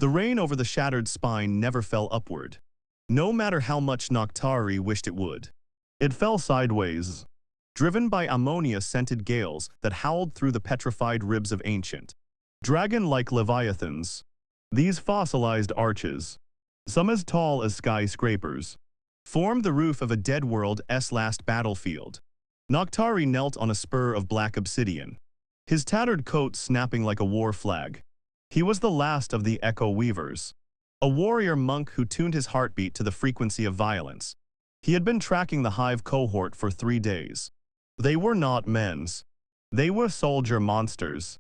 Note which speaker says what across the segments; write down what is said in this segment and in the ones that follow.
Speaker 1: The rain over the shattered spine never fell upward, no matter how much Noctari wished it would. It fell sideways, driven by ammonia-scented gales that howled through the petrified ribs of ancient, dragon-like leviathans. These fossilized arches, some as tall as skyscrapers, formed the roof of a dead world's last battlefield. Noctari knelt on a spur of black obsidian, his tattered coat snapping like a war flag. He was the last of the Echo Weavers, a warrior monk who tuned his heartbeat to the frequency of violence. He had been tracking the Hive cohort for 3 days. They were not men's. They were soldier monsters,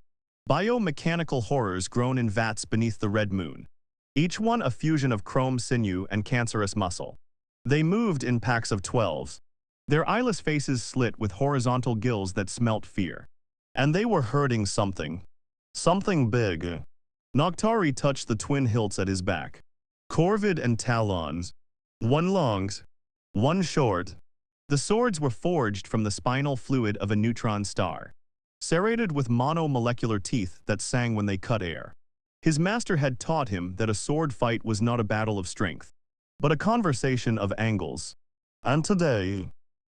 Speaker 1: biomechanical horrors grown in vats beneath the red moon, each one a fusion of chrome sinew and cancerous muscle. They moved in packs of 12, their eyeless faces slit with horizontal gills that smelt fear. And they were hurting something. Something big. Noctari touched the twin hilts at his back. Corvid and talons. One long, one short. The swords were forged from the spinal fluid of a neutron star, serrated with monomolecular teeth that sang when they cut air. His master had taught him that a sword fight was not a battle of strength, but a conversation of angles. And today,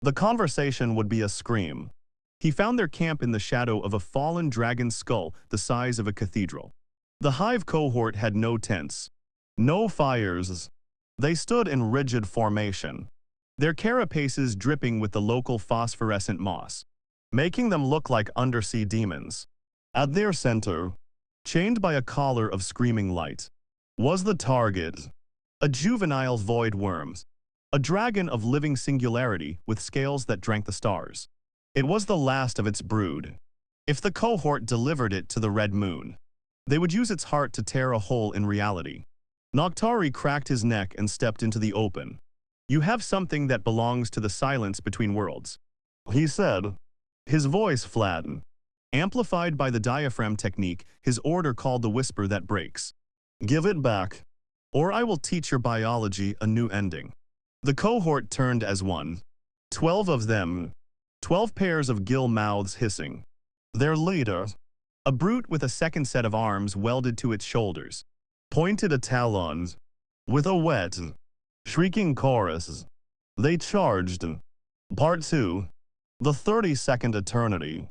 Speaker 1: the conversation would be a scream. He found their camp in the shadow of a fallen dragon's skull the size of a cathedral. The Hive cohort had no tents, no fires. They stood in rigid formation, their carapaces dripping with the local phosphorescent moss, making them look like undersea demons. At their center, chained by a collar of screaming light, was the target, a juvenile void worm, a dragon of living singularity with scales that drank the stars. It was the last of its brood. If the cohort delivered it to the red moon, they would use its heart to tear a hole in reality. Noctari cracked his neck and stepped into the open. "You have something that belongs to the silence between worlds," he said, his voice flat, amplified by the diaphragm technique his order called the whisper that breaks. "Give it back, or I will teach your biology a new ending." The cohort turned as one. 12 of them. 12 pairs of gill mouths hissing. Their leader, a brute with a second set of arms welded to its shoulders, pointed at talons. With a wet, shrieking chorus, they charged. Part 2. The 30-second eternity.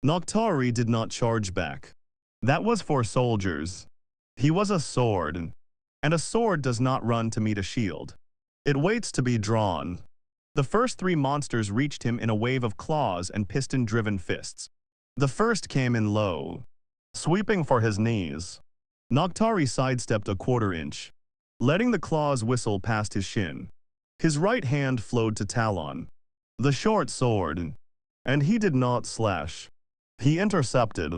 Speaker 1: Noctari did not charge back. That was for soldiers. He was a sword, and a sword does not run to meet a shield. It waits to be drawn. The first 3 monsters reached him in a wave of claws and piston-driven fists. The first came in low, sweeping for his knees. Noctari sidestepped a 1/4 inch, letting the claws whistle past his shin. His right hand flowed to Talon, the short sword, and he did not slash. He intercepted.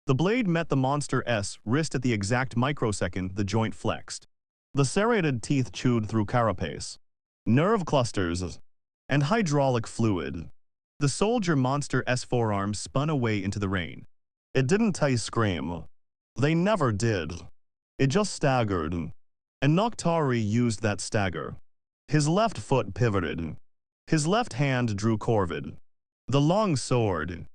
Speaker 1: The blade met the monster's wrist at the exact microsecond the joint flexed. The serrated teeth chewed through carapace, nerve clusters, and hydraulic fluid. The soldier monster's forearm spun away into the rain. It didn't scream. They never did. It just staggered. And Noctari used that stagger. His left foot pivoted. His left hand drew Corvid, the long sword,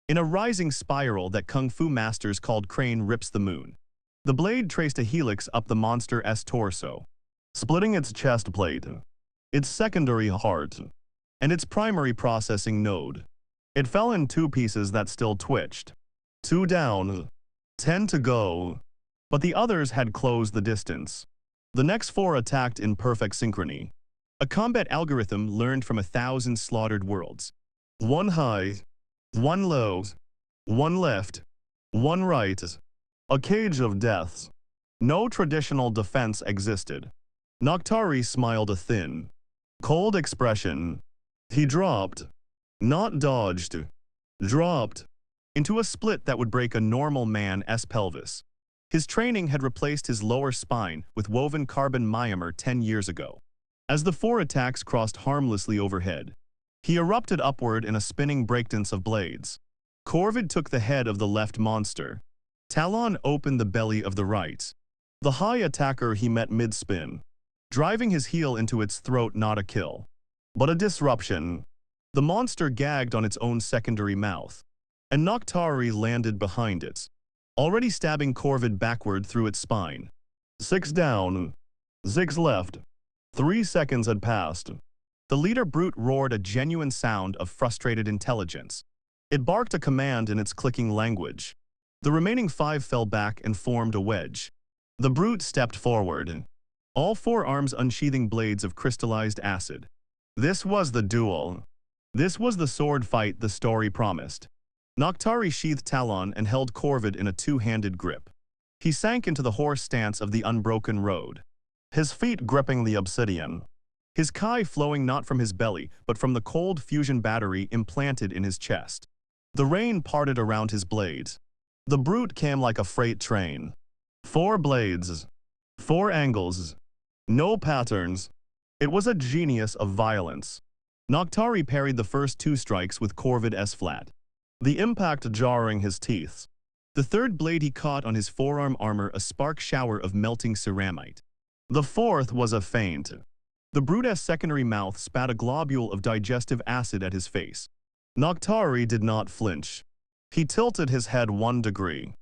Speaker 1: in a rising spiral that kung fu masters called Crane Rips the Moon. The blade traced a helix up the monster's torso, splitting its chest plate, its secondary heart, and its primary processing node. It fell in 2 pieces that still twitched. 2 down, 10 to go, but the others had closed the distance. The next 4 attacked in perfect synchrony, a combat algorithm learned from 1,000 slaughtered worlds. 1 high, 1 low, 1 left, 1 right, a cage of deaths. No traditional defense existed. Noctari smiled a thin, cold expression. He dropped, not dodged, dropped, into a split that would break a normal man's pelvis. His training had replaced his lower spine with woven carbon myomer 10 years ago. As the 4 attacks crossed harmlessly overhead, he erupted upward in a spinning breakdance of blades. Corvid took the head of the left monster. Talon opened the belly of the right. The high attacker he met mid-spin, driving his heel into its throat, not a kill, but a disruption. The monster gagged on its own secondary mouth, and Noctari landed behind it, already stabbing Corvid backward through its spine. 6 down. 6 left. 3 seconds had passed. The leader brute roared a genuine sound of frustrated intelligence. It barked a command in its clicking language. The remaining 5 fell back and formed a wedge. The brute stepped forward, all 4 arms unsheathing blades of crystallized acid. This was the duel. This was the sword fight the story promised. Noctari sheathed talon and held Corvid in a 2-handed grip. He sank into the horse stance of the unbroken road, his feet gripping the obsidian, his chi flowing not from his belly but from the cold fusion battery implanted in his chest. The rain parted around his blades. The brute came like a freight train. 4 blades, 4 angles, no patterns. It was a genius of violence. Noctari parried the first 2 strikes with Corvid S flat, the impact jarring his teeth. The 3rd blade he caught on his forearm armor a spark shower of melting ceramite. The 4th was a feint. The brute's secondary mouth spat a globule of digestive acid at his face. Noctari did not flinch. He tilted his head 1 degree.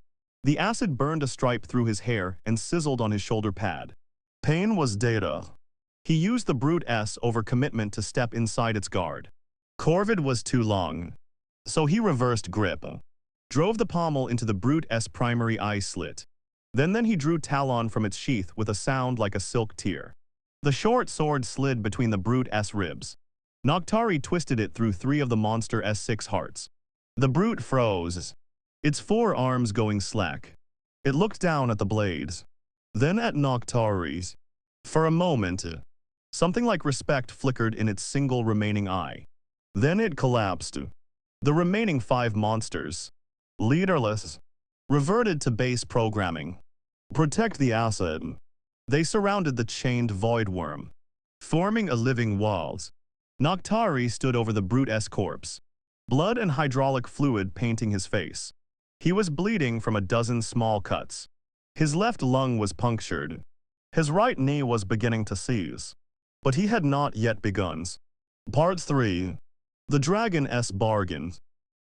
Speaker 1: The acid burned a stripe through his hair and sizzled on his shoulder pad. Pain was data. He used the brute S over commitment to step inside its guard. Corvid was too long, so he reversed grip, drove the pommel into the brute S primary eye slit. Then he drew talon from its sheath with a sound like a silk tear. The short sword slid between the brute S ribs. Noctari twisted it through 3 of the monster S6 hearts. The brute froze, its 4 arms going slack. It looked down at the blades, then at Noctari's. For a moment, something like respect flickered in its single remaining eye. Then it collapsed. The remaining 5 monsters, leaderless, reverted to base programming. Protect the acid. They surrounded the chained void worm, forming a living walls. Noctari stood over the brute S corpse, blood and hydraulic fluid painting his face. He was bleeding from a dozen small cuts. His left lung was punctured. His right knee was beginning to seize. But he had not yet begun. Part 3. The Dragon S bargain.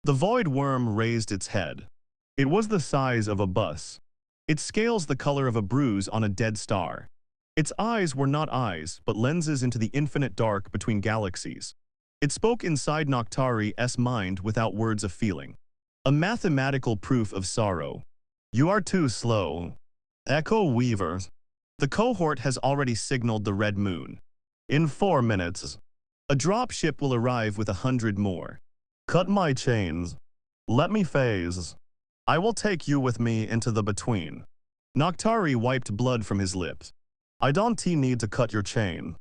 Speaker 1: The void worm raised its head. It was the size of a bus. Its scales the color of a bruise on a dead star. Its eyes were not eyes, but lenses into the infinite dark between galaxies. It spoke inside Noctari's mind without words of feeling. A mathematical proof of sorrow. You are too slow. Echo Weavers. The cohort has already signaled the red moon. In 4 minutes, a drop ship will arrive with 100 more. Cut my chains. Let me phase. I will take you with me into the between. Noctari wiped blood from his lips. I don't need to cut your chain.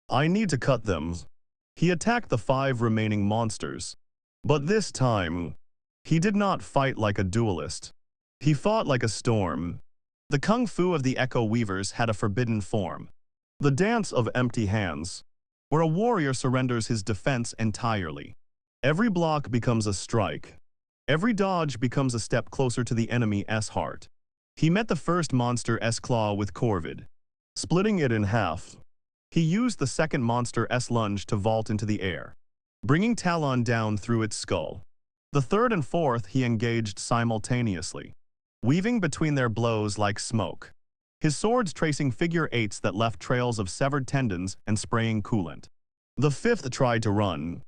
Speaker 1: I need to cut them. He attacked the 5 remaining monsters. But this time, he did not fight like a duelist. He fought like a storm. The kung fu of the Echo Weavers had a forbidden form. The dance of empty hands, where a warrior surrenders his defense entirely. Every block becomes a strike. Every dodge becomes a step closer to the enemy's heart. He met the first monster's claw with Corvid, splitting it in half. He used the second monster's lunge to vault into the air, bringing talon down through its skull. The third and fourth he engaged simultaneously, weaving between their blows like smoke, his swords tracing figure 8s that left trails of severed tendons and spraying coolant. The fifth tried to run.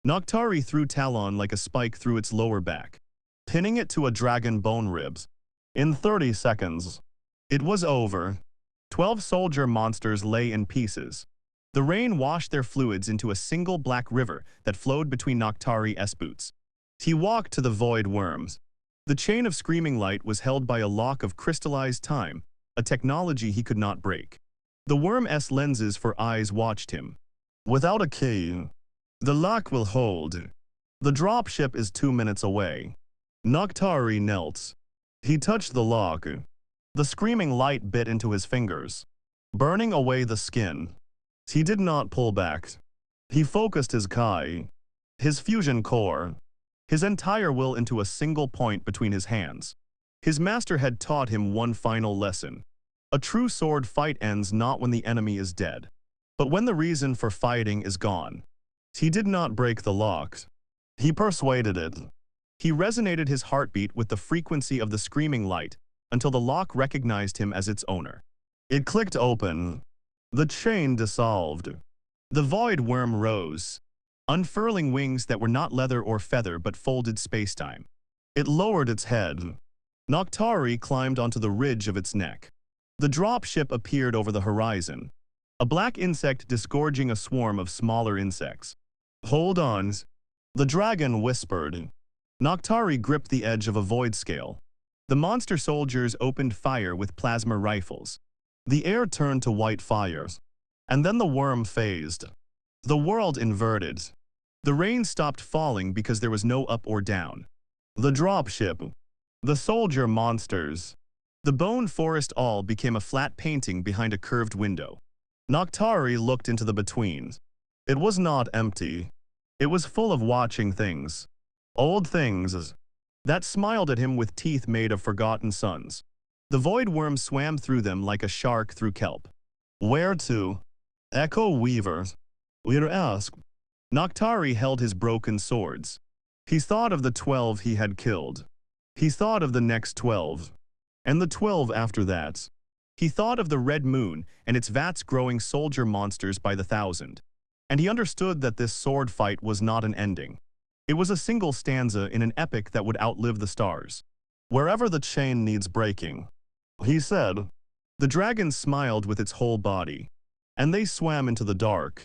Speaker 1: Noctari threw talon like a spike through its lower back, pinning it to a dragon bone ribs. In 30 seconds, it was over. 12 soldier monsters lay in pieces. The rain washed their fluids into a single black river that flowed between Noctari's boots. He walked to the void worms. The chain of screaming light was held by a lock of crystallized time, a technology he could not break. The worm's lenses for eyes watched him. Without a key, the lock will hold. The dropship is 2 minutes away. Noctari knelt. He touched the lock. The screaming light bit into his fingers, burning away the skin. He did not pull back. He focused his Kai, his fusion core, his entire will into a single point between his hands. His master had taught him one final lesson. A true sword fight ends not when the enemy is dead, but when the reason for fighting is gone. He did not break the lock. He persuaded it. He resonated his heartbeat with the frequency of the screaming light until the lock recognized him as its owner. It clicked open. The chain dissolved. The void worm rose, unfurling wings that were not leather or feather but folded spacetime. It lowered its head. Noctari climbed onto the ridge of its neck. The dropship appeared over the horizon, a black insect disgorging a swarm of smaller insects. "Hold on," the dragon whispered. Noctari gripped the edge of a void scale. The monster soldiers opened fire with plasma rifles. The air turned to white fires, and then the worm phased. The world inverted. The rain stopped falling because there was no up or down. The dropship, the soldier monsters, the bone forest all became a flat painting behind a curved window. Noctari looked into the between. It was not empty. It was full of watching things. Old things that smiled at him with teeth made of forgotten suns. The void worm swam through them like a shark through kelp. "Where to?" Echo Weavers. We're asked. Noctari held his broken swords. He thought of the 12 he had killed. He thought of the next 12. And the 12 after that. He thought of the red moon and its vats growing soldier monsters by the thousand. And he understood that this sword fight was not an ending. It was a single stanza in an epic that would outlive the stars. "Wherever the chain needs breaking," he said. The dragon smiled with its whole body, and they swam into the dark.